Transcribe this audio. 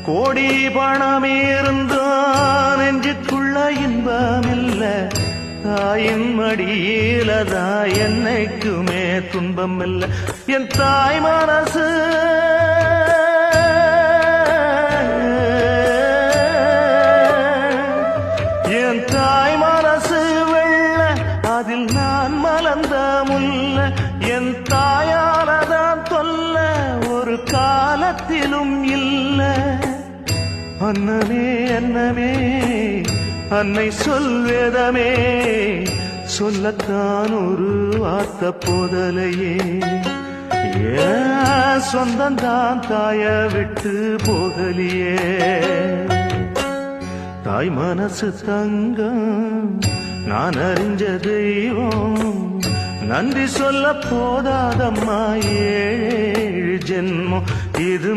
கோடி பணம் இருந்தான் நெஞ்சுக்குள்ள இன்பமில்ல, தாயின் மடியிலதா என்னைக்குமே துன்பம் இல்ல. என் தாய் மனசு என் தாய் மனசு வெள்ள, அதில் நான் மலர்ந்த முல்ல. என் தாயாலதான் தொல்ல ஒரு காலத்திலும் இல்ல. அன்னமே அன்னமே அன்னை சொல்வேதமே, சொல்லத்தான் ஒரு வார்த்தை போதலையே. ஏன் சொந்தந்தான் தாய விட்டு போகலியே. தாய் மனசு தங்கம் நான் அறிஞ்ச தெய்வம், நன்றி சொல்ல போதாதம்மா ஏழு ஜென்மம் இது